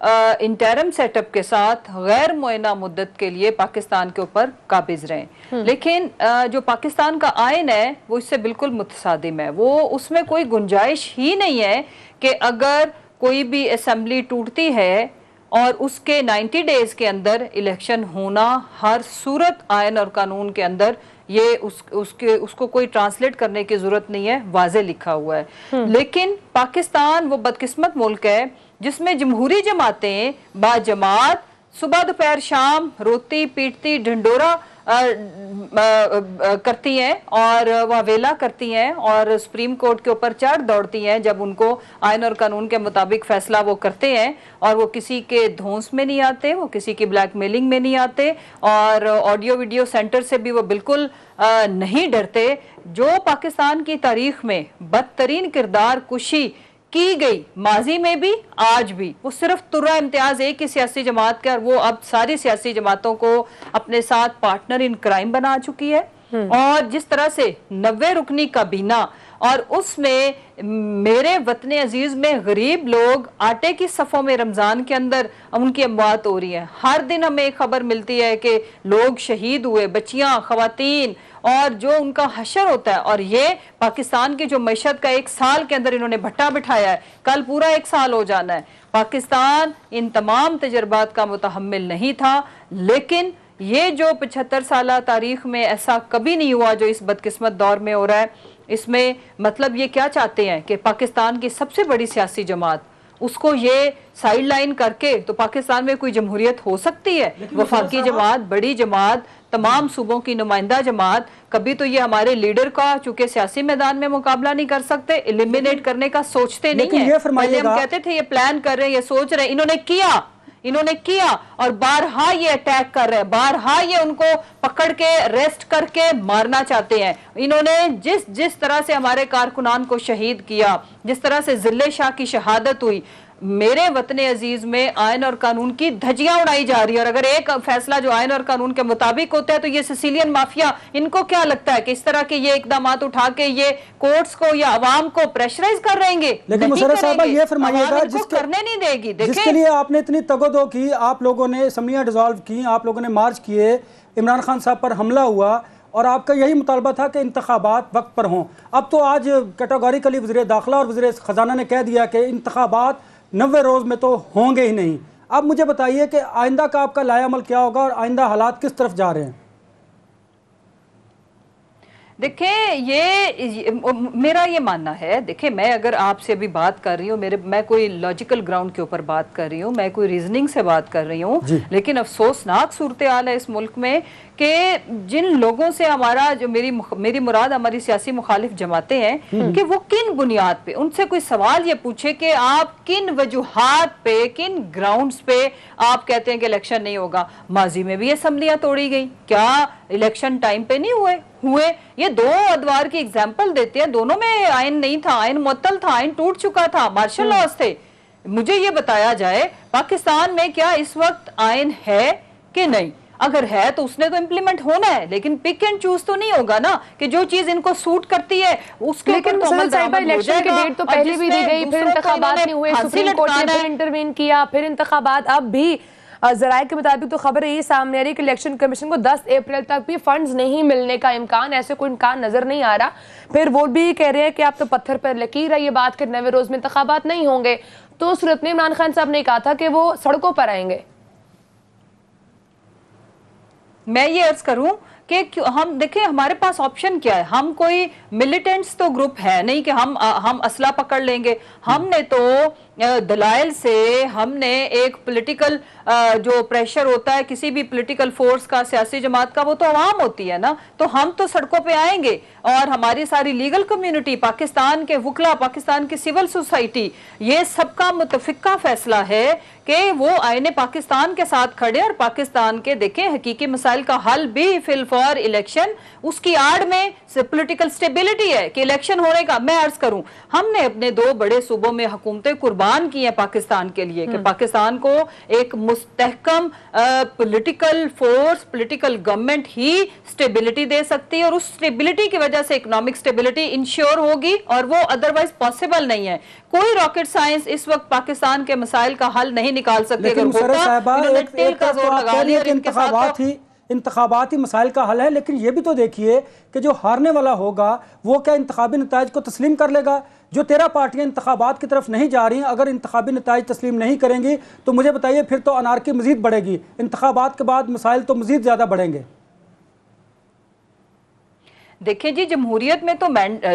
Interim set up کے ساتھ غیر معینہ مدت کے لیے پاکستان کے اوپر قابض رہیں، لیکن جو پاکستان کا آئین ہے وہ اس سے بالکل متصادم ہے. وہ اس میں کوئی گنجائش ہی نہیں ہے کہ اگر کوئی بھی اسمبلی ٹوٹتی ہے اور اس کے 90 ڈیز کے اندر الیکشن ہونا ہر صورت آئین اور قانون کے اندر، یہ اس کو کوئی ٹرانسلیٹ کرنے کی ضرورت نہیں ہے، واضح لکھا ہوا ہے. لیکن پاکستان وہ بدقسمت ملک ہے جس میں جمہوری جماعتیں با جماعت صبح دوپہر شام روتی پیٹتی ڈھنڈورا کرتی ہیں اور واویلا کرتی ہیں اور سپریم کورٹ کے اوپر چڑھ دوڑتی ہیں جب ان کو آئین اور قانون کے مطابق فیصلہ وہ کرتے ہیں، اور وہ کسی کے دھونس میں نہیں آتے، وہ کسی کی بلیک میلنگ میں نہیں آتے، اور آڈیو ویڈیو سینٹر سے بھی وہ بالکل نہیں ڈرتے. جو پاکستان کی تاریخ میں بدترین کردار کشی کی گئی ماضی میں بھی آج بھی، وہ صرف ترہ امتیاز ایک ہی سیاسی جماعت کا، اور وہ اب ساری سیاسی جماعتوں کو اپنے ساتھ پارٹنر ان کرائم بنا چکی ہے. اور جس طرح سے 90 رکنی کابینہ اور اس میں میرے وطن عزیز میں غریب لوگ آٹے کی صفوں میں رمضان کے اندر ان کی اموات ہو رہی ہیں. ہر دن ہمیں ایک خبر ملتی ہے کہ لوگ شہید ہوئے، بچیاں، خواتین، اور جو ان کا حشر ہوتا ہے. اور یہ پاکستان کی جو معیشت کا 1 سال کے اندر انہوں نے بھٹا بٹھایا ہے، کل پورا 1 سال ہو جانا ہے. پاکستان ان تمام تجربات کا متحمل نہیں تھا، لیکن یہ جو 75 سالہ تاریخ میں ایسا کبھی نہیں ہوا جو اس بدقسمت دور میں ہو رہا ہے. اس میں مطلب یہ کیا چاہتے ہیں کہ پاکستان کی سب سے بڑی سیاسی جماعت اس کو یہ سائیڈ لائن کر کے تو پاکستان میں کوئی جمہوریت ہو سکتی ہے؟ وفاقی جماعت، بڑی جماعت، تمام صوبوں کی نمائندہ جماعت، کبھی تو یہ ہمارے لیڈر کا چونکہ سیاسی میدان میں مقابلہ نہیں کر سکتے، ایلیمینیٹ کرنے کا سوچتے نہیں ہیں. پہلے ہم کہتے تھے یہ پلان کر رہے ہیں، یہ سوچ رہے ہیں، انہوں نے کیا اور بارہا یہ اٹیک کر رہے ہیں، بارہا یہ ان کو پکڑ کے ریسٹ کر کے مارنا چاہتے ہیں. انہوں نے جس طرح سے ہمارے کارکنان کو شہید کیا، جس طرح سے ذلِ شاہ کی شہادت ہوئی، میرے وطن عزیز میں آئین اور قانون کی دھجیاں اڑائی جا رہی ہے. اور اگر ایک فیصلہ جو آئین اور قانون کے مطابق ہوتا ہے تو یہ سیسیلین مافیا ان کو کیا لگتا ہے کہ اس طرح کے یہ اقدامات اٹھا کے یہ کورٹس کو یا عوام کو پریشرائز کر رہیں گے؟ لیکن مسرت صاحبہ یہ فرمائیے گا کرنے نہیں دے گی. جس کے لیے آپ نے اتنی تگودو کی، آپ لوگوں نے اسمبلیاں ڈیزالو کی، آپ لوگوں نے مارچ کیے، عمران خان صاحب پر حملہ ہوا اور آپ کا یہی مطالبہ تھا کہ انتخابات وقت پر ہوں. اب تو آج کیٹاگوریکلی وزیر داخلہ اور وزیر خزانہ نے کہہ دیا کہ انتخابات 90 روز میں تو ہوں گے ہی نہیں. اب مجھے بتائیے کہ آئندہ کا آپ کا لائحہ عمل کیا ہوگا اور آئندہ حالات کس طرف جا رہے ہیں؟ دیکھیں میرا یہ ماننا ہے، دیکھیں میں اگر آپ سے ابھی بات کر رہی ہوں، میں کوئی لاجیکل گراؤنڈ کے اوپر بات کر رہی ہوں، میں کوئی ریزننگ سے بات کر رہی ہوں، لیکن افسوسناک صورتحال ہے اس ملک میں کہ جن لوگوں سے ہمارا جو میری مراد ہماری سیاسی مخالف جماعتیں ہیں کہ وہ کن بنیاد پہ، ان سے کوئی سوال یہ پوچھے کہ آپ کن وجوہات پہ، کن گراؤنڈز پہ آپ کہتے ہیں کہ الیکشن نہیں ہوگا. ماضی میں بھی اسمبلیاں توڑی گئی، کیا الیکشن ٹائم پہ نہیں ہوئے؟ یہ 2 ادوار کی ایگزامپل دیتے ہیں، دونوں میں آئین نہیں تھا، آئین معطل تھا، آئین ٹوٹ چکا تھا، مارشل لاز تھے. مجھے یہ بتایا جائے پاکستان میں کیا اس وقت آئین ہے کہ نہیں؟ اگر ہے تو اس نے تو امپلیمنٹ ہونا ہے، لیکن پک اینڈ چوز تو نہیں ہوگا نا کہ جو چیز ان کو سوٹ کرتی ہے اس کے اوپر تو عمل درآمد ہو جائے گا. الیکشن کی ڈیٹ تو پہلے بھی دی گئی، پھر انتخابات نہیں ہوئے، سپریم کورٹ نے پھر انٹروین کیا، پھر انتخابات. اب بھی ذرائع کے مطابق تو خبر یہی سامنے آ رہی ہے کہ الیکشن کمیشن کو 10 اپریل تک بھی فنڈز نہیں ملنے کا امکان، ایسے کوئی امکان نظر نہیں آ رہا. پھر وہ بھی کہہ رہے ہیں کہ آپ تو پتھر پر لکیر ہے یہ بات کہ 90 روز میں انتخابات نہیں ہوں گے. تو اس صورت میں عمران خان صاحب نے کہا تھا کہ وہ سڑکوں پر آئیں گے. میں یہ عرض کروں کہ ہم دیکھیں ہمارے پاس آپشن کیا ہے. ہم کوئی ملیٹنٹس تو گروپ ہے نہیں کہ ہم اسلحہ پکڑ لیں گے. ہم نے تو دلائل سے ہم نے ایک پولیٹیکل جو پریشر ہوتا ہے کسی بھی پولیٹیکل فورس کا، سیاسی جماعت کا، وہ تو عوام ہوتی ہے نا. تو ہم تو سڑکوں پہ آئیں گے اور ہماری ساری لیگل کمیونٹی، پاکستان کے وکلا، پاکستان کی سول سوسائٹی، یہ سب کا متفقہ فیصلہ ہے کہ وہ آئین پاکستان کے ساتھ کھڑے اور پاکستان کے دیکھیں حقیقی مسائل کا حل بھی فی الفور الیکشن، اس کی آڑ میں پولیٹیکل سٹیبلٹی ہے کہ الیکشن ہونے کا. میں عرض کروں ہم نے اپنے 2 بڑے صوبوں میں حکومتیں قربان اعلان کیے ہیں پاکستان کے لیے کہ پاکستان کو ایک مستحکم پولیٹیکل فورس، پولیٹیکل گورنمنٹ ہی سٹیبلٹی دے سکتی ہے، اور اس سٹیبلٹی کی وجہ سے اکنامک سٹیبلٹی انشور ہوگی، اور وہ ادروائز پاسبل نہیں ہے۔ کوئی راکٹ سائنس اس وقت پاکستان کے مسائل کا حل نہیں نکال سکتے۔ لیکن مسرت صاحبہ ایک طرف تو آپ کہہ رہی ہے کہ انتخاباتی مسائل کا حل ہے، لیکن یہ بھی تو دیکھیے کہ جو ہارنے والا ہوگا وہ کیا انتخابی نتائج کو تسلیم کر لے گا؟ جو 13 پارٹیاں انتخابات کی طرف نہیں جا رہی ہیں، اگر انتخابی نتائج تسلیم نہیں کریں گی تو مجھے بتائیے پھر تو انارکی مزید بڑھے گی، انتخابات کے بعد مسائل تو مزید زیادہ بڑھیں گے۔ دیکھیں جی، جمہوریت میں تو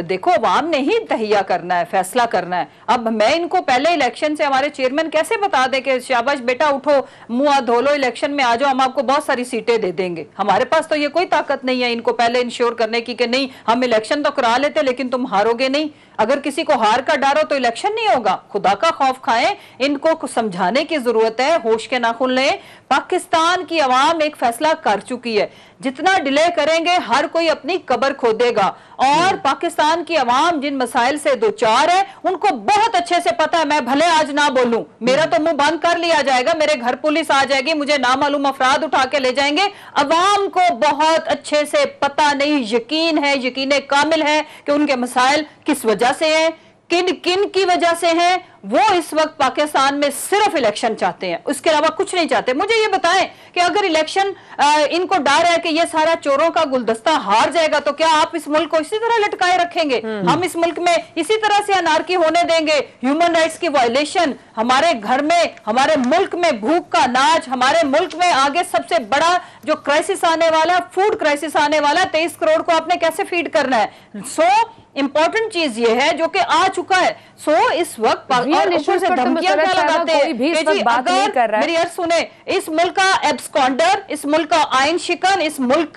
دیکھو عوام نے ہی تہیہ کرنا ہے، فیصلہ کرنا ہے۔ اب میں ان کو پہلے الیکشن سے ہمارے چیئرمین کیسے بتا دے کہ شاباش بیٹا اٹھو، منہ ہاتھ دھو لو، الیکشن میں آ جاؤ، ہم آپ کو بہت ساری سیٹیں دے دیں گے۔ ہمارے پاس تو یہ کوئی طاقت نہیں ہے ان کو پہلے انشور کرنے کی کہ نہیں ہم الیکشن تو کرا لیتے لیکن تم ہارو گے نہیں۔ اگر کسی کو ہار کا ڈر ہو تو الیکشن نہیں ہوگا۔ خدا کا خوف کھائیں، ان کو سمجھانے کی ضرورت ہے، ہوش کے ناخن لیں۔ پاکستان کی عوام ایک فیصلہ کر چکی ہے، جتنا ڈیلے کریں گے ہر کوئی اپنی قبر کھودے گا، اور پاکستان کی عوام جن مسائل سے دوچار ہے ان کو بہت اچھے سے پتا ہے۔ میں بھلے آج نہ بولوں، میرا تو منہ بند کر لیا جائے گا، میرے گھر پولیس آ جائے گی، مجھے نامعلوم افراد اٹھا کے لے جائیں گے۔ عوام کو بہت اچھے سے پتا نہیں، یقین ہے، یقین کامل ہے کہ ان کے مسائل کس وجہ سے ہیں، کن کی وجہ سے ہیں۔ وہ اس وقت پاکستان میں صرف الیکشن چاہتے ہیں، اس کے علاوہ کچھ نہیں چاہتے۔ مجھے یہ بتائیں کہ اگر الیکشن ان کو ڈر ہے کہ یہ سارا چوروں کا گلدستہ ہار جائے گا تو کیا آپ اس ملک کو اسی طرح لٹکائے رکھیں گے؟ ہم اس ملک میں اسی طرح سے انارکی ہونے دیں گے؟ ہیومن رائٹس کی وائلیشن، ہمارے گھر میں، ہمارے ملک میں بھوک کا ناچ، ہمارے ملک میں آگے سب سے بڑا جو کرائسس آنے والا، فوڈ کرائسس آنے والا، 23 کروڑ کو آپ نے کیسے فیڈ کرنا ہے؟ امپورٹنٹ چیز یہ ہے جو کہ آ چکا ہے۔ اس وقت اوپر سے دھمکیاں کیا لگاتے ہیں کہ جی اگر میری عرض سنیں، اس ملک کا ایبسکونڈر، اس ملک کا آئین شکن، اس ملک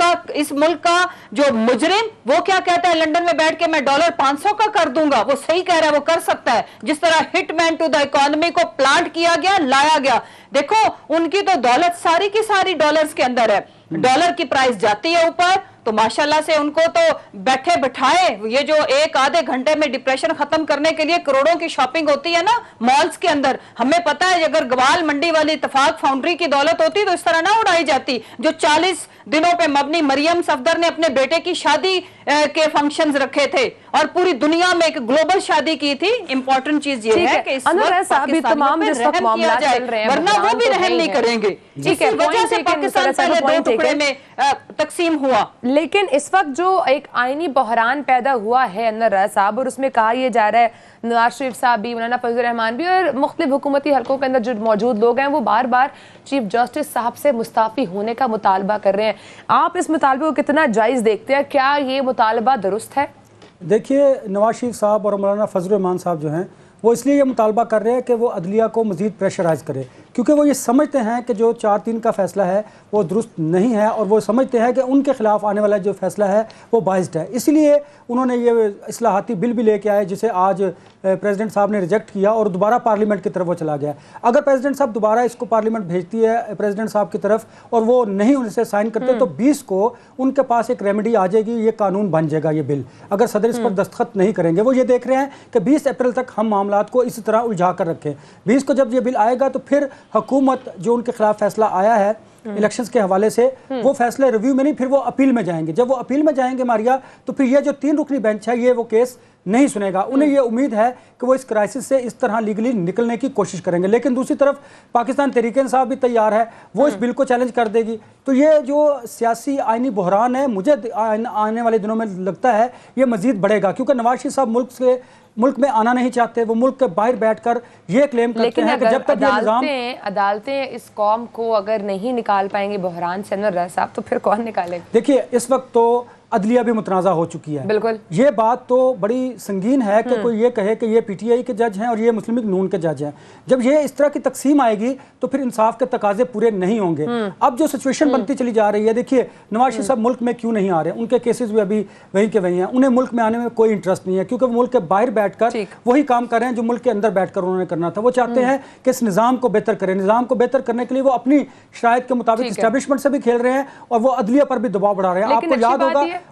کا جو مجرم، وہ کیا کہتا ہے لنڈن میں بیٹھ کے میں $500 کا کر دوں گا۔ وہ صحیح کہہ رہا ہے، وہ کر سکتا ہے۔ جس طرح ہٹ مین ٹو دا اکانومی کو پلانٹ کیا گیا، لایا گیا۔ دیکھو ان کی تو دولت ساری کی ساری ڈالرز کے اندر ہے، ڈالر کی پرائس جاتی ہے اوپر تو ماشاءاللہ سے ان کو تو بیٹھے بٹھائے، یہ جو ایک آدھے گھنٹے میں ڈپریشن ختم کرنے کے لیے کروڑوں کی شاپنگ ہوتی ہے نا مالز کے اندر، ہمیں پتا ہے اگر گوال منڈی والی اتفاق فاؤنڈری کی دولت ہوتی تو اس طرح نہ اڑائی جاتی۔ جو 40 دنوں پہ مبنی مریم صفدر نے اپنے بیٹے کی شادی کے فنکشنز رکھے تھے اور پوری دنیا میں ایک گلوبل شادی کی تھی۔ امپورٹنٹ چیز یہ ہے کہ اس وقت پاکستان میں رحم کیا جائے، ورنہ وہ بھی رحم نہیں کریں گے۔ اسی وجہ سے پاکستان پہلے 2 ٹکڑے میں تقسیم ہوا۔ لیکن اس وقت جو ایک آئینی بحران پیدا ہوا ہے انور راز صاحب، اور اس میں کہا یہ جا رہا ہے نواز شریف صاحب بھی، مولانا فضل الرحمان بھی، اور مختلف حکومتی حلقوں کے اندر جو موجود لوگ ہیں وہ بار بار چیف جسٹس صاحب سے مستعفی ہونے کا مطالبہ کر رہے ہیں۔ آپ اس مطالبے کو کتنا جائز دیکھتے ہیں؟ کیا یہ مطالبہ درست ہے؟ دیکھیے، نواز شریف صاحب اور مولانا فضل الرحمان صاحب جو ہیں وہ اس لیے یہ مطالبہ کر رہے ہیں کہ وہ عدلیہ کو مزید پریشرائز کرے، کیونکہ وہ یہ سمجھتے ہیں کہ جو 4-3 کا فیصلہ ہے وہ درست نہیں ہے، اور وہ سمجھتے ہیں کہ ان کے خلاف آنے والا جو فیصلہ ہے وہ بائزڈ ہے۔ اس لیے انہوں نے یہ اصلاحاتی بل بھی لے کے آئے جسے آج پریزیڈنٹ صاحب نے ریجیکٹ کیا اور دوبارہ پارلیمنٹ کی طرف وہ چلا گیا۔ اگر پریزیڈنٹ صاحب دوبارہ اس کو پارلیمنٹ بھیجتی ہے پریزیڈنٹ صاحب کی طرف اور وہ نہیں ان سے سائن کرتے تو 20 کو ان کے پاس ایک ریمیڈی آ جائے گی، یہ قانون بن جائے گا یہ بل، اگر صدر اس پر دستخط نہیں کریں گے۔ وہ یہ دیکھ رہے ہیں کہ 20 اپریل تک ہم معاملات کو اسی طرح الجھا کر رکھیں۔ 20 کو جب یہ بل آئے گا تو پھر حکومت جو ان کے خلاف فیصلہ آیا ہے الیکشنز کے حوالے سے، وہ فیصلے ریویو میں نہیں، پھر وہ اپیل میں جائیں گے۔ جب وہ اپیل میں جائیں گے ماریا، تو پھر یہ جو 3 رکنی بینچ ہے یہ وہ کیس نہیں سنے گا۔ انہیں یہ امید ہے کہ وہ اس کرائسس سے اس طرح لیگلی نکلنے کی کوشش کریں گے، لیکن دوسری طرف پاکستان تحریک انصاف بھی تیار ہے، وہ اس بل کو چیلنج کر دے گی۔ تو یہ جو سیاسی آئینی بحران ہے، مجھے آنے والے دنوں میں لگتا ہے یہ مزید بڑھے گا، کیونکہ نواز شریف صاحب ملک میں آنا نہیں چاہتے، وہ ملک کے باہر بیٹھ کر یہ کلیم کرتے ہیں کہ جب تک یہ نظام عدالتیں اس قوم کو اگر نہیں نکال پائیں گے بحران سے انور راز صاحب، تو پھر کون نکالے گا؟ دیکھیے، اس وقت تو عدلیہ بھی متنازع ہو چکی ہے۔ بالکل، یہ بات تو بڑی سنگین ہے کہ کوئی یہ کہے کہ یہ پی ٹی آئی کے جج ہیں اور یہ مسلم لیگ نون کے جج ہیں۔ جب یہ اس طرح کی تقسیم آئے گی تو پھر انصاف کے تقاضے پورے نہیں ہوں گے۔ اب جو سچویشن بنتی چلی جا رہی ہے، دیکھیے نواز شریف صاحب ملک میں کیوں نہیں آ رہے، ان کے کیسز بھی ابھی وہیں کے وہیں ہیں، انہیں ملک میں آنے میں کوئی انٹرسٹ نہیں ہے، کیونکہ وہ ملک کے باہر بیٹھ کر وہی کام کر رہے ہیں جو ملک کے اندر بیٹھ کر انہوں نے کرنا تھا۔ وہ چاہتے ہیں کہ اس نظام کو بہتر کریں، نظام کو بہتر کرنے کے لیے وہ اپنی شرائط کے مطابق اسٹیبلشمنٹ سے بھی کھیل رہے ہیں اور وہ عدلیہ پر بھی دباؤ بڑھا رہے ہیں۔ آپ کو یاد ہوگا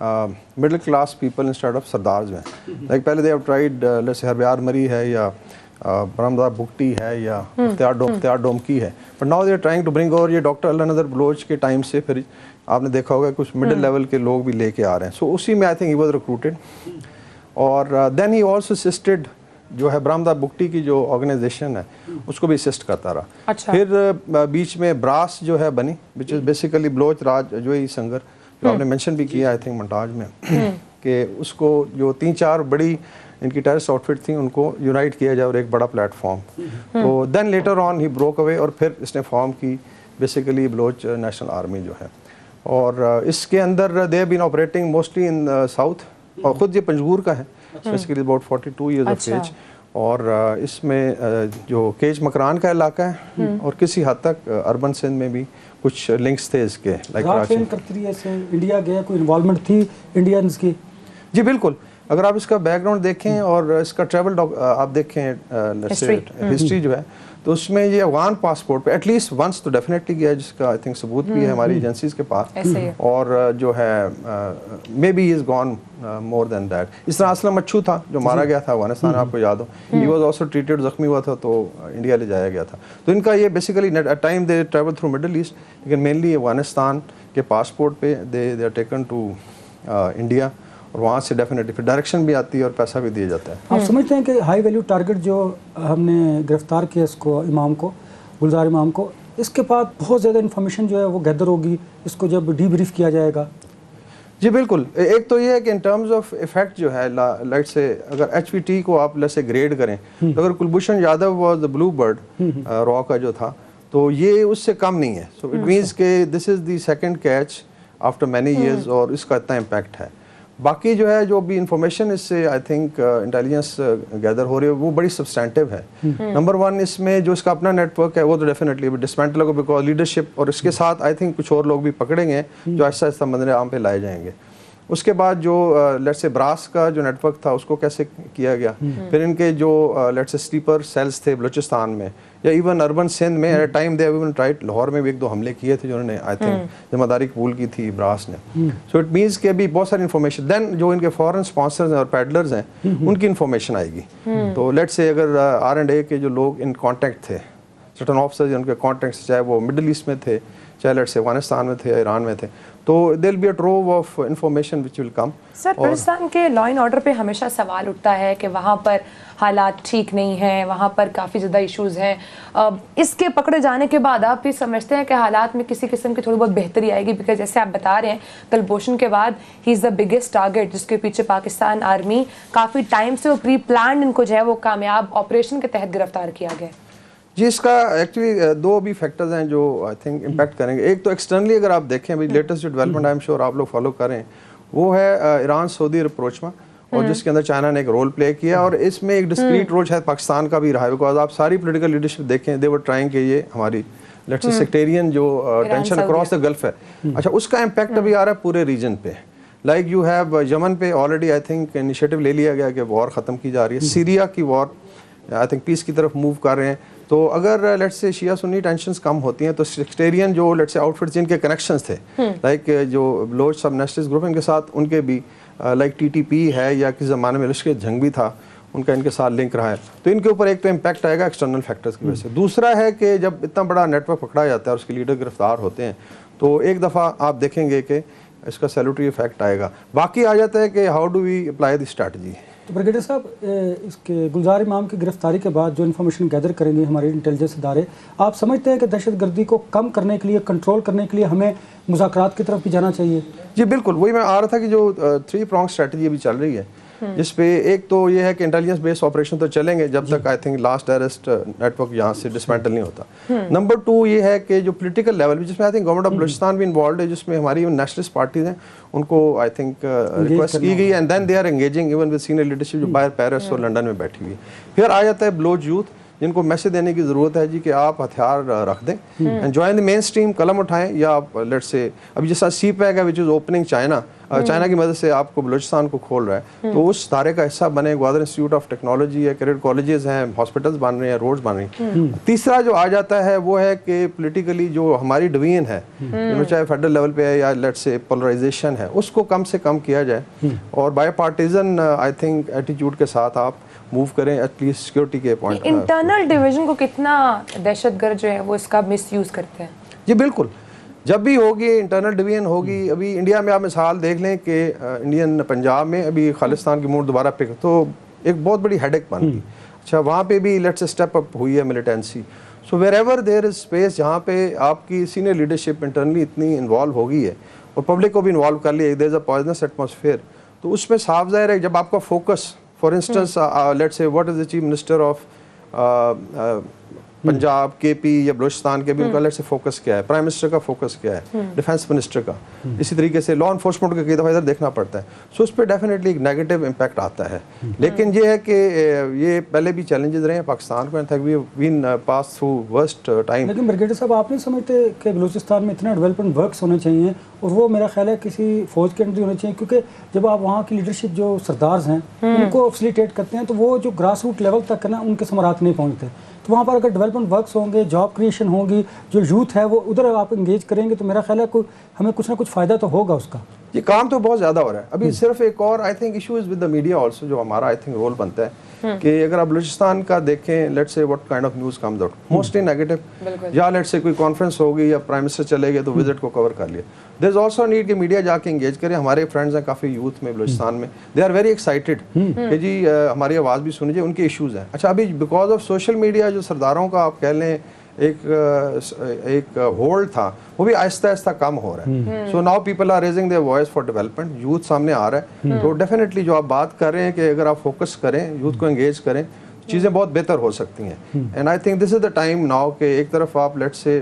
middle class people instead of sardars میں. Like پہلے they have tried let's say ہربیار مری ہے یا برہمدار بگٹی ہے یا اختیار ڈومکی ہے, but now they are trying to bring over یہ ڈاکٹر اللہ نظر بلوچ کے ٹائم سے پھر آپ نے دیکھا ہوگا کچھ مڈل لیول کے لوگ بھی لے کے آ رہے ہیں. سو اسی میں I think he was recruited, اور دین ہی آلسو اسسٹڈ جو ہے برہمدار بگٹی کی جو آرگنائزیشن ہے اس کو بھی اسسٹ کرتا رہا. پھر بیچ میں براس جو ہے بنی وچ از بیسیکلی بلوچ راج جوئی سنگر, جو آپ نے مینشن بھی کیا آئی تھنک منٹاج میں, کہ اس کو جو 3-4 بڑی ان کی ٹیررسٹ آؤٹ فٹ تھیں ان کو یونائٹ کیا جائے اور ایک بڑا پلیٹ فارم. تو then later on he Brook اوے, اور پھر اس نے فارم کی بیسیکلی بلوچ نیشنل آرمی جو ہے, اور اس کے اندر they been operating mostly in south, اور خود یہ پنجگور کا ہے, basically about 42 years of age, اور اس میں جو کیج مکران کا علاقہ ہے اور کسی حد تک اربن سندھ میں بھی کچھ لنکس تھے اس کے, لائک انڈیا گیا, کوئی انوالومنٹ تھی انڈینز کی؟ جی بالکل, اگر آپ اس کا بیک گراؤنڈ دیکھیں اور اس کا ٹریول آپ دیکھیں ہسٹری جو ہے, تو اس میں یہ افغان پاسپورٹ پہ ایٹ لیسٹ ونس تو ڈیفینیٹلی گیا, جس کا آئی تھنک ثبوت بھی ہے ہماری ایجنسیز کے پاس, اور جو ہے may be is gone more than that. اس طرح اسلم اچھو تھا جو مارا گیا تھا افغانستان, آپ کو یاد ہو, ہی واز آلسو ٹریٹڈ, زخمی ہوا تھا تو انڈیا لے جایا گیا تھا. تو ان کا یہ basically at time they travel through Middle East, لیکن مینلی افغانستان کے پاسپورٹ پہ they are taken to India, اور وہاں سے ڈیفینیٹلی پھر ڈائریکشن بھی آتی ہے اور پیسہ بھی دیا جاتا ہے. آپ سمجھتے ہیں کہ ہائی ویلیو ٹارگٹ جو ہم نے گرفتار کیا اس کو, امام کو, گلزار امام کو, اس کے بعد بہت زیادہ انفارمیشن جو ہے وہ گیدر ہوگی اس کو جب ڈی بریف کیا جائے گا؟ جی بالکل. ایک تو یہ ہے کہ ان ٹرمز آف ایفیکٹ جو ہے, لائٹ سے اگر ایچ پی ٹی کو آپ سے گریڈ کریں, تو اگر Kulbhushan Yadav was the blue bird را کا جو تھا, تو یہ اس سے کم نہیں ہے. سو اٹ مینس کہ this is the second catch after many years, اور اس کا اتنا امپیکٹ ہے. باقی جو ہے جو بھی انفارمیشن اس سے آئی تھنک انٹیلیجنس گیدر ہو رہی ہے وہ بڑی سبسٹینٹیو ہے. نمبر 1 اس میں جو اس کا اپنا نیٹ ورک ہے وہ تو ڈیفینیٹلی ڈسمینٹل ہوگا, بیکاز لیڈرشپ, اور اس کے ساتھ آئی تھنک کچھ اور لوگ بھی پکڑیں گے جو آہستہ آہستہ منظر عام پہ لائے جائیں گے. اس کے بعد جو لیٹ سے براس کا جو نیٹ ورک تھا اس کو کیسے کیا گیا, پھر ان کے جو لیٹ سے سلیپر سیلز تھے بلوچستان میں یا ایون اربن سندھ میں, at time they even tried, Lahore میں بھی 1-2 حملے کیے تھے جنہوں نے آئی تھنک ذمہ داری قبول کی تھی براس نے. سو اٹ مینس کہ ابھی بہت ساری انفارمیشن, دین جو ان کے فورن اسپانسرز ہیں اور پیڈلرز ہیں ان کی انفارمیشن آئے گی. تو لیٹ سے اگر R&A کے جو لوگ ان کانٹیکٹ تھے, سرٹن آفیسرز ان کے کانٹیکٹس, چاہے وہ مڈل ایسٹ میں تھے, چاہے لیٹ سے افغانستان میں تھے, ایران میں تھے, تو there be a trove of information which will come. Sir, Pakistan کے لا اینڈ آرڈر پہ ہمیشہ سوال اٹھتا ہے کہ وہاں پر حالات ٹھیک نہیں ہیں, وہاں پر کافی زیادہ ایشوز ہیں. اس کے پکڑے جانے کے بعد آپ بھی سمجھتے ہیں کہ حالات میں کسی قسم کی تھوڑی بہت بہتری آئے گی؟ بیکاز جیسے آپ بتا رہے ہیں کلبھوشن کے بعد ہی از دا بگیسٹ ٹارگیٹ, جس کے پیچھے پاکستان آرمی کافی ٹائم سے وہ پری پلانڈ ان کو جو ہے وہ کامیاب آپریشن کے تحت گرفتار کیا گیا. جی اس کا ایکچولی 2 بھی فیکٹرز ہیں جو آئی تھنک امپیکٹ کریں گے. ایک تو ایکسٹرنلی اگر آپ دیکھیں ابھی لیٹسٹ جو ڈیولپمنٹ آئی ایم شیور آپ لوگ فالو کریں, وہ ہے ایران سعودی رپروچما, اور جس کے اندر چائنا نے ایک رول پلے کیا, اور اس میں ایک ڈسکریٹ رول شاید پاکستان کا بھی رہا ہے, بیکاز آپ ساری پولیٹیکل لیڈرشپ دیکھیں دے ور ٹرائنگ کہ یہ ہماری لیٹس سے سیکٹیرین جو ٹینشن اکراس دا گلف ہے, اچھا اس کا امپیکٹ ابھی آ رہا ہے پورے ریجن پہ. لائک یو ہیو یمن پہ آلریڈی آئی تھنک انیشیٹو لے لیا گیا کہ وار ختم کی جا رہی ہے. سیریا کی وار آئی تھنک پیس کی طرف موو کر رہے ہیں. تو اگر لیٹ سے شیعہ سنی ٹینشنز کم ہوتی ہیں تو سیکٹیرین جو لیٹ سے آؤٹ فٹس جن کے کنیکشنز تھے, لائک جو بلوچ سب نیشنلسٹ گروپ ان کے ساتھ ان کے بھی لائک TTP ہے یا کسی زمانے میں لشکر جنگ بھی تھا, ان کا ان کے ساتھ لنک رہا ہے, تو ان کے اوپر ایک تو امپیکٹ آئے گا ایکسٹرنل فیکٹرز کی وجہ سے. دوسرا ہے کہ جب اتنا بڑا نیٹ ورک پکڑا جاتا ہے اور اس کے لیڈر گرفتار ہوتے ہیں, تو ایک دفعہ آپ دیکھیں گے کہ اس کا سیلوٹری افیکٹ آئے گا. باقی آ جاتا ہے کہ how do we apply the strategy. تو بریگیڈیئر صاحب, اس کے گلزار امام کی گرفتاری کے بعد جو انفارمیشن گیدر کریں گے ہمارے انٹیلیجنس ادارے, آپ سمجھتے ہیں کہ دہشت گردی کو کم کرنے کے لیے, کنٹرول کرنے کے لیے ہمیں مذاکرات کی طرف بھی جانا چاہیے؟ جی بالکل, وہی میں آ رہا تھا کہ جو 3 پرونگ اسٹریٹجی ابھی چل رہی ہے, جس پہ ایک تو یہ ہے کہ انٹیلیجنس بیس آپریشن تو چلیں گے جب تک I think last arrest network یہاں سے ڈسمینٹل نہیں ہوتا. نمبر 2 یہ ہے کہ جو پولیٹیکل لیول جس میں I think government of Balochistan بھی انوالوڈ ہے, جس میں ہماری نیشنلسٹ پارٹیز ہیں, ان کو آئی تھنک ریکویسٹ کی گئی, and then they are engaging even with senior leadership جو باہر پیرس اور لنڈن میں بیٹھی ہوئی ہے. پھر آ جاتا ہے بلوچ یوتھ, جن کو میسج دینے کی ضرورت ہے جی کہ آپ ہتھیار رکھ دیں and join the mainstream, قلم اٹھائیں, یا آپ لیٹ سے ابھی جیسا سی پیک ہے وچ از اوپننگ چائنا, چائنا کی مدد سے آپ کو بلوچستان کو کھول رہا ہے, تو اس دھارے کا حصہ بنے. گوادر انسٹیٹیوٹ آف ٹیکنالوجی ہے, کیریئر کالجز ہیں, ہاسپٹلز بن رہے ہیں, روڈز بن رہی ہیں. تیسرا جو آ جاتا ہے وہ ہے کہ پولیٹیکلی جو ہماری ڈویژن ہے, چاہے فیڈرل لیول پہ ہے یا لیٹ سے پولرائزیشن ہے, اس کو کم سے کم کیا جائے, اور bipartisan I think attitude کے ساتھ آپ موو کریں ایٹ لیسٹ سیکورٹی کے پوائنٹ. انٹرنل ڈویژن کو کتنا دہشت گرد جو ہے وہ اس کا مس یوز کرتے ہیں؟ جی بالکل, جب بھی ہوگی انٹرنل ڈویژن ہوگی. ابھی انڈیا میں آپ مثال دیکھ لیں کہ انڈین پنجاب میں ابھی خالصتان کی موڈ دوبارہ پک, تو ایک بہت بڑی ہیڈ ایک بن گئی. اچھا, وہاں پہ بھی لیٹس اسٹیپ اپ ہوئی ہے militancy. So where ever there is space جہاں پہ آپ کی سینئر لیڈرشپ انٹرنلی اتنی انوالو ہو گئی ہے اور پبلک کو بھی انوالو کر لیا, دیر از اے پوائزنس ایٹماسفیئر, تو اس میں صاف ظاہر ہے جب آپ کا focus, for instance let's say what is the chief minister of Punjab, کے پی یا بلوچستان کے بھی ان کا لیٹ سے فوکس کیا ہے, پرائم منسٹر کا فوکس کیا ہے, ڈیفنس منسٹر کا, اسی طریقے سے لا انفورسمنٹ کا کئی دفعہ ادھر دیکھنا پڑتا ہے. سو اس پہ ڈیفینیٹلی ایک نیگیٹو امپیکٹ آتا ہے. لیکن یہ ہے کہ یہ پہلے بھی چیلنجز رہے ہیں پاکستان کو, پاس تھرو ورسٹ ٹائم. لیکن بریگیڈیئر صاحب, آپ نہیں سمجھتے کہ بلوچستان میں اتنا ڈیولپمنٹ ورکس ہونے چاہیے, اور وہ میرا خیال ہے کسی فوج کے اندر ہونے چاہیے, کیونکہ جب آپ وہاں کی لیڈرشپ جو سردارز ہیں ان کو فیسیلیٹیٹ کرتے ہیں, تو وہ جو گراس روٹ لیول تک ہے نا, ان کے ثمرات نہیں پہنچتے. تو وہاں پر اگر ڈیولپمنٹ ورکس ہوں گے, جاب کریشن ہوگی, جو یوتھ ہے وہ ادھر آپ انگیج کریں گے, تو میرا خیال ہے ہمیں کچھ نہ کچھ فائدہ تو ہوگا اس کا. یہ کام تو بہت زیادہ ہو رہا ہے. ابھی صرف ایک اور I think issue is with the media also, جو ہمارا آئی تھنک رول بنتا ہے کہ اگر آپ بلوچستان کا دیکھیں, لیٹ سے what kind of news comes out, mostly negative, یا لیٹ سے کوئی کانفرنس ہوگی یا پرائم منسٹر چلے گئے تو وزٹ کو کور کر لیا. دیر از آلسو نیڈ کہ میڈیا جا کے انگیج کرے. ہمارے فرینڈز ہیں کافی یوتھ میں بلوچستان میں, دے آر ویری ایکسائٹیڈ کہ جی ہماری آواز بھی سنیجیے, ان کے ایشوز ہیں. اچھا, ابھی بیکاز آف سوشل میڈیا جو سرداروں کا آپ کہہ لیں ایک ہولڈ تھا, وہ بھی آہستہ آہستہ کم ہو رہا ہے. So now people are raising their voice for development, youth سامنے آ رہا ہے. تو ڈیفینیٹلی جو آپ بات کر رہے ہیں کہ اگر آپ فوکس کریں, یوتھ کو انگیج کریں, چیزیں بہت بہتر ہو سکتی ہیں. And I think this is the time now کہ ایک طرف آپ لیٹ سے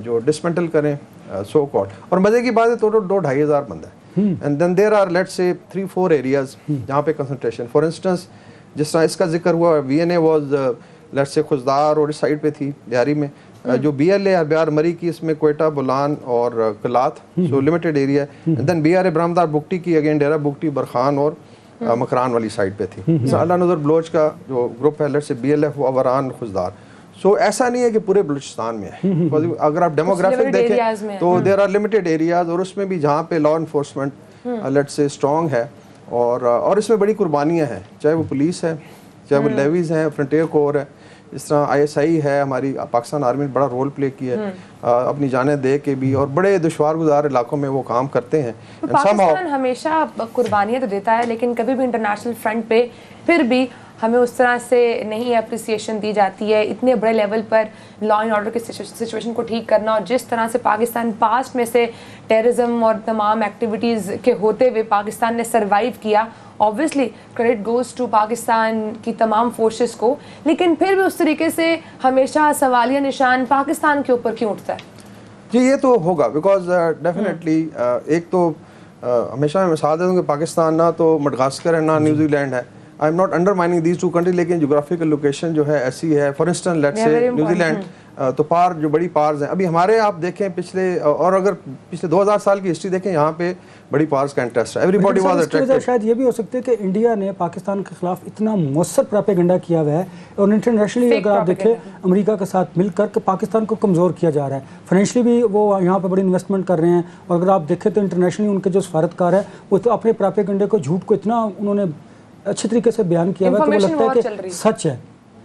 جو ڈسمنٹل کریں سو کالڈ, اور مزے کی بات ہے تو 2,500 بندہ ہے. And then there are late سے 3-4 ایریاز جہاں پہ کنسنٹریشن, فار انسٹنس جس طرح اس کا ذکر ہوا, وی این اے واز لیٹ سے خزدار اور اس سائڈ پہ تھی دیاری میں, جو بی ایل اے ہربیار مری کی, اس میں کوئٹہ, بولان اور کلات, سو لمیٹڈ ایریا ہے. دین بی آر اے برہمدار بگٹی کی, اگین ڈیرا بگٹی, برخان اور مکران والی سائڈ پہ تھی. اللہ نظر بلوچ کا جو گروپ ہے لیٹ سے بی ایل ایف, وہ اوران, خزدار. سو ایسا نہیں ہے کہ پورے بلوچستان میں ہے, اگر آپ ڈیموگرافک دیکھیں تو دیر آر لمیٹڈ ایریاز, اور اس میں بھی جہاں پہ لا انفورسمنٹ لیٹ سے اسٹرانگ ہے, اور اس میں بڑی قربانیاں ہیں, چاہے وہ پولیس ہے, چاہے وہ لیویز ہیں, فرنٹیئر کور ہے, اس طرح آئی ایس آئی ہے, ہماری پاکستان آرمی نے بڑا رول پلے کیا ہے اپنی جانیں دے کے بھی, اور بڑے دشوار گزار علاقوں میں وہ کام کرتے ہیں. پاکستان ہمیشہ قربانیاں تو دیتا ہے, لیکن کبھی بھی انٹرنیشنل فرنٹ پہ پھر بھی ہمیں اس طرح سے نہیں اپریسیشن دی جاتی ہے. اتنے بڑے level per law and order کی سچویشن کو ٹھیک کرنا, اور جس طرح سے پاکستان پاسٹ میں سے ٹیررزم اور تمام ایکٹیویٹیز کے ہوتے ہوئے پاکستان نے سروائیو کیا, obviously credit goes to Pakistan کی تمام فورسز کو, لیکن پھر بھی اس طریقے سے ہمیشہ سوالیہ نشان پاکستان کے اوپر کیوں اٹھتا ہے؟ جی یہ تو ہوگا, بیکاز ڈیفینیٹلی ایک تو ہمیشہ میں مثال دے دوں کہ پاکستان نہ تو مڈغاسکر ہے نہ نیوزی لینڈ ہے. I am not انڈرمائننگ these two country, لیکن جغرافیکل لوکیشن جو ہے ایسی ہے. فار انسٹنس لیٹ سے نیوزی لینڈ تو پار جو بڑی پارز ہیں, ابھی ہمارے آپ دیکھیں پچھلے, اور اگر پچھلے 2000 سال کی ہسٹری دیکھیں, یہاں پہ بڑی پارز کا انٹرسٹ ہے. Every body was attracted. شاید یہ بھی ہو سکتا ہے کہ انڈیا نے پاکستان کے خلاف اتنا مؤثر پراپیگنڈا کیا ہوا ہے, اور انٹرنیشنلی اگر آپ دیکھیں امریکہ کے ساتھ مل کر کہ پاکستان کو کمزور کیا جا رہا ہے. فائنینشلی بھی وہ یہاں پہ بڑی انویسٹمنٹ کر رہے ہیں, اور اگر آپ دیکھیں تو انٹرنیشنلی ان کے جو سفارتکار ہے وہ تو اپنے پراپیگنڈے کو, جھوٹ کو اتنا انہوں نے اچھی طریقے سے بیان کیا ہوا ہے کہ وہ لگتا ہے کہ سچ ہے.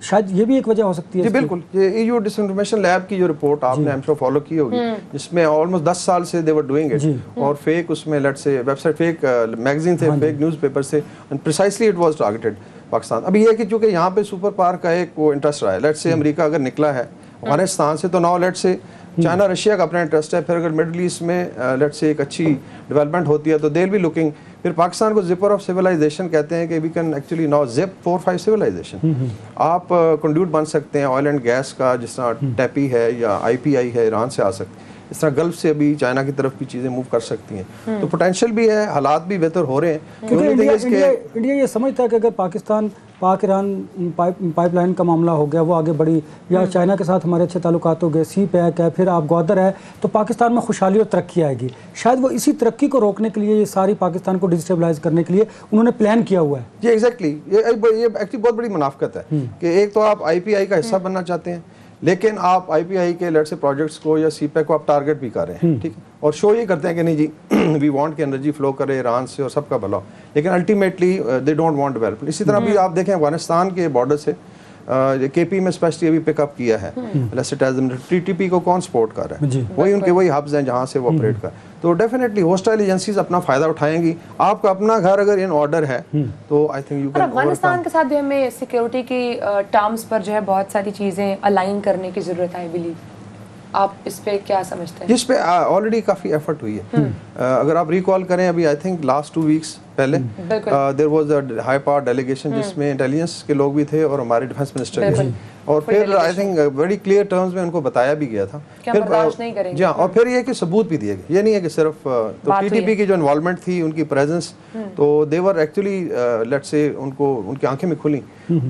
شاید یہ بھی ایک وجہ ہو سکتی ہے. جی بالکل, یہ ایو ڈس انفارمیشن لیب کی جو رپورٹ آپ نے ہم شو فالو کی ہوگی, جس میں آلموسٹ 10 سال سے دے ور ڈوئنگ اٹ, اور فیک اس میں لیٹ سے ویب سائٹ, فیک میگزین تھے, فیک نیوز پیپر سے, and precisely it was targeted Pakistan. ابھی یہ کہ چونکہ یہاں پہ سپر پاور کا ایک وہ انٹرسٹ رہا ہے, لیٹ سے امریکہ اگر نکلا ہے افغانستان سے, تو ناؤ لیٹ سے چائنا رشیا کا اپنا انٹرسٹ ہے. پھر اگر مڈل ایسٹ میں لیٹ سے ایک اچھی ڈیولپمنٹ ہوتی ہے تو دے ول بی لکنگ. پھر پاکستان کو زپر آف سویلائزیشن کہتے ہیں کہ we can actually now zip 4-5 civilization. آپ کنڈیوٹ بن سکتے ہیں آئل اینڈ گیس کا, جس طرح ٹیپی ہے یا آئی پی آئی ہے, ایران سے آ سکتے. اس طرح گلف سے ابھی چائنا کی طرف بھی چیزیں موو کر سکتی ہیں، تو پوٹینشیل بھی ہے، حالات بھی بہتر ہو رہے ہیں. کیونکہ انڈیا یہ سمجھتا ہے کہ اگر پاکستان پاک ایران پائپ لائن کا معاملہ ہو گیا، وہ آگے بڑھی، یا چائنا کے ساتھھ ہمارے اچھے تعلقات ہو گئے، سی پیک ہے، پھر آپ گوادر ہے، تو پاکستان میں خوشحالی اور ترقی آئے گی. شاید وہ اسی ترقی کو روکنے کے لیے، یہ ساری پاکستان کو ڈسٹیبلائز کرنے کے لیے انہوں نے پلان کیا ہوا ہے. جی ایگزیکٹلی، یہ ایکچولی بہت بڑی منافقت ہے کہ ایک تو آپ آئی پی آئی کا حصہ بننا چاہتے ہیں، لیکن آپ آئی پی آئی کے لیٹ سے پروجیکٹس کو یا سی پیک کو آپ ٹارگٹ بھی کر رہے ہیں، ٹھیک ہے، اور شو یہ کرتے ہیں کہ نہیں جی وی وانٹ کہ انرجی فلو کرے ایران سے اور سب کا بھلا ہو، لیکن ultimately they don't want development. اسی طرح بھی آپ دیکھیں افغانستان کے بارڈر سے کے پی میں اسپیشلی ابھی پک اپ کیا ہے ٹی ٹی پی کو کون سپورٹ کر رہا ہے، وہی ان کے وہی ہبز ہیں جہاں سے وہ آپریٹ کر. تو ڈیفینیٹلی ہوسٹائل ایجنسیز اپنا فائدہ اٹھائیں گی. آپ کا اپنا گھر اگر ان آرڈر ہے تو I think you can. Afghanistan کے ساتھ بھی ہمیں سیکیورٹی کی ٹرمز پر جو ہے بہت ساری چیزیں الائن کرنے کی ضرورت ہے. بلیو آپ اس پہ کیا سمجھتے ہیں؟ جس پہ آلریڈی کافی ایفرٹ ہوئی ہے. اگر آپ ریکال کریں ابھی آئی تھنک لاسٹ 2 ویکس پہلے there was a high power delegation جس میں انٹیلیجنس کے لوگ بھی تھے اور ہمارے ڈیفینس منسٹر بھی تھے، اور پھر آئی تھنک بڑی کلیئر ٹرمز میں ان کو بتایا بھی گیا تھا جی ہاں. اور پھر یہ کہ ثبوت بھی دیے گئے، یہ نہیں ہے کہ صرف تو ٹی ٹی پی کی جو انوالومنٹ تھی، ان کی پریزنس، تو دے ور ایکچولی لیٹ سے ان کو ان کی آنکھیں میں کھلیں.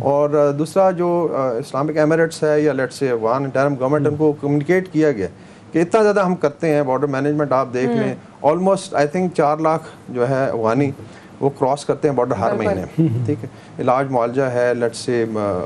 اور دوسرا جو اسلامک ایمریٹس ہے یا لیٹ سے افغان انٹرم گورنمنٹ، ان کو کمیونیکیٹ کیا گیا کہ اتنا زیادہ ہم کرتے ہیں بارڈر مینجمنٹ. آپ دیکھ لیں آلموسٹ آئی تھنک 4 لاکھ جو ہے افغانی وہ کراس کرتے ہیں بارڈر ہر مہینے، ٹھیک ہے. علاج معالجہ ہے، لیٹ سے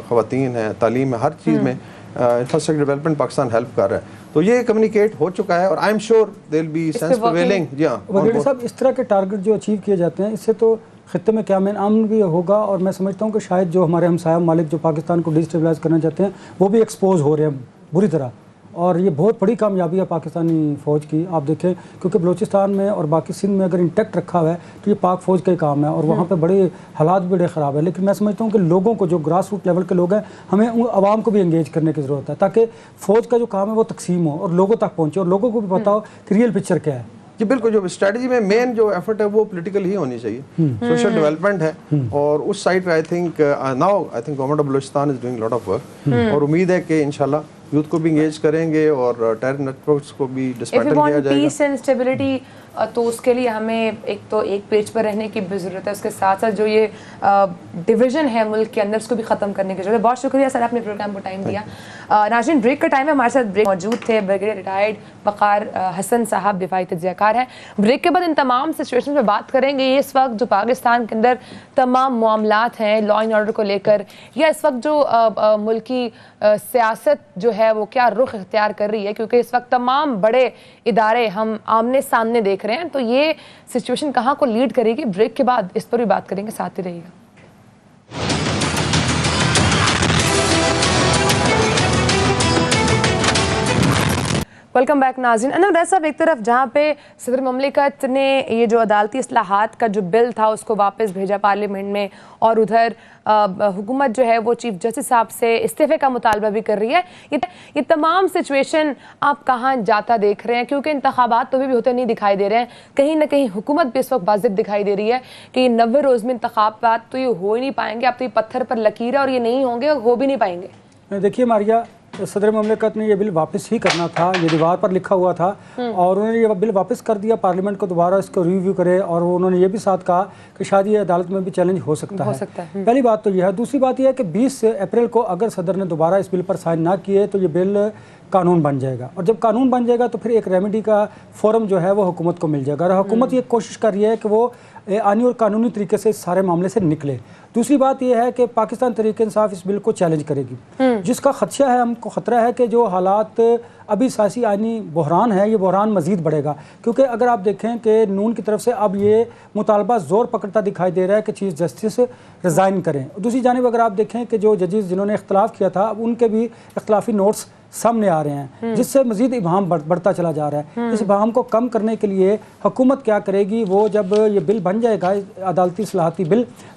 خواتین ہیں، تعلیم ہے، ہر چیز میں انفراسٹرکچر ڈیولپمنٹ پاکستان ہیلپ کر رہا ہے. تو یہ کمیونیکیٹ ہو چکا ہے اور I am sure they will be sense prevailing. جی ہاں وزیر صاحب، اس طرح کے ٹارگٹ جو اچیو کیے جاتے ہیں، اس سے تو خطے میں کیا امن بھی ہوگا، اور میں سمجھتا ہوں کہ شاید جو ہمارے ہمسایہ ممالک جو پاکستان کو ڈسٹیبلائز کرنا چاہتے ہیں وہ بھی ایکسپوز ہو رہے ہیں بری طرح. اور یہ بہت بڑی کامیابی ہے پاکستانی فوج کی. آپ دیکھیں کیونکہ بلوچستان میں اور باقی سندھ میں اگر انٹیکٹ رکھا ہوا ہے تو یہ پاک فوج کا ہی کام ہے، اور وہاں پہ بڑے حالات بھی بڑے خراب ہیں. لیکن میں سمجھتا ہوں کہ لوگوں کو، جو گراس روٹ لیول کے لوگ ہیں، ہمیں عوام کو بھی انگیج کرنے کی ضرورت ہے تاکہ فوج کا جو کام ہے وہ تقسیم ہو اور لوگوں تک پہنچے اور لوگوں کو بھی پتہ ہو کہ ریئل پکچر کیا ہے. جی بالکل، جو اسٹریٹجی میں مین جو ایفرٹ ہے وہ پولیٹیکل ہی ہونی چاہیے، سوشل ڈیولپمنٹ ہے. اور اس سائڈ پہ I think now I think government of Balochistan is doing lot of work, اور امید ہے کہ انشاءاللہ یوتھ کو بھی انگیج کریں گے اور ٹیرر نیٹ ورکس کو بھی ڈسمینٹل کیا جائے گا. پیس اینڈ اسٹیبلٹی، تو اس کے لیے ہمیں ایک پیج پر رہنے کی بھی ضرورت ہے، اس کے ساتھ ساتھ جو یہ ڈویژن ہے ملک کے اندر اس کو بھی ختم کرنے کی ضرورت ہے. بہت شکریہ سر، آپ نے پروگرام کو ٹائم دیا. ناظرین، بریک کا ٹائم ہے. ہمارے ساتھ بریک موجود تھے بریگیڈیئر ریٹائرڈ وقار حسن صاحب، دفاعی تجزیہ کار ہیں. بریک کے بعد ان تمام سچویشن پہ بات کریں گے. یہ اس وقت جو پاکستان کے اندر تمام معاملات ہیں لا اینڈ آرڈر کو لے کر، یا اس وقت جو ملکی سیاست جو ہے وہ کیا رخ اختیار کر رہی ہے، کیونکہ اس وقت تمام بڑے ادارے ہم آمنے سامنے دیکھ رہے ہیں، تو یہ سچویشن کہاں کو لیڈ کرے گی. بریک کے بعد اس پر بھی بات کریں گے، ساتھ ہی رہیے گا. ویلکم بیک ناظرین. انور صاحب، ایک طرف جہاں پہ صدر مملکت نے یہ جو عدالتی اصلاحات کا جو بل تھا اس کو واپس بھیجا پارلیمنٹ میں، اور ادھر حکومت جو ہے وہ چیف جسٹس صاحب سے استعفے کا مطالبہ بھی کر رہی ہے. یہ تمام سچویشن آپ کہاں جاتا دیکھ رہے ہیں؟ کیونکہ انتخابات تو بھی ہوتے نہیں دکھائی دے رہے ہیں. کہیں نہ کہیں حکومت بھی اس وقت واضح دکھائی دے رہی ہے کہ یہ 90 روز میں انتخابات تو یہ ہو ہی نہیں پائیں گے. اب تو یہ پتھر پر لکیر ہے اور یہ نہیں ہوں گے، ہو بھی نہیں پائیں گے. دیکھیے ماریا، صدر مملکت نے یہ بل واپس ہی کرنا تھا، یہ دیوار پر لکھا ہوا تھا، اور انہوں نے یہ بل واپس کر دیا. پارلیمنٹ کو دوبارہ اس کو ریویو کرے، اور انہوں نے یہ بھی ساتھ کہا کہ شاید یہ عدالت میں بھی چیلنج ہو سکتا ہے. پہلی بات تو یہ ہے. دوسری بات یہ ہے کہ 20 اپریل کو اگر صدر نے دوبارہ اس بل پر سائن نہ کیے تو یہ بل قانون بن جائے گا، اور جب قانون بن جائے گا تو پھر ایک ریمیڈی کا فورم جو ہے وہ حکومت کو مل جائے گا، اور حکومت یہ کوشش کر رہی ہے کہ وہ آئینی اور قانونی طریقے سے اس سارے معاملے سے نکلے. دوسری بات یہ ہے کہ پاکستان تحریک انصاف اس بل کو چیلنج کرے گی، جس کا خدشہ ہے، ہم کو خطرہ ہے کہ جو حالات ابھی سیاسی آئینی بحران ہے، یہ بحران مزید بڑھے گا. کیونکہ اگر آپ دیکھیں کہ نون کی طرف سے اب یہ مطالبہ زور پکڑتا دکھائی دے رہا ہے کہ چیف جسٹس ریزائن کریں. دوسری جانب اگر آپ دیکھیں کہ جو ججز جنہوں نے اختلاف کیا تھا، اب ان کے بھی اختلافی نوٹس سامنے آ رہے ہیں، جس سے مزید ابہام بڑھتا چلا جا رہا ہے. اس ابہام کو کم کرنے کے لیے حکومت کیا کرے گی؟ وہ جب یہ بل بن جائے گا، عدالتی اصلاحاتی بل،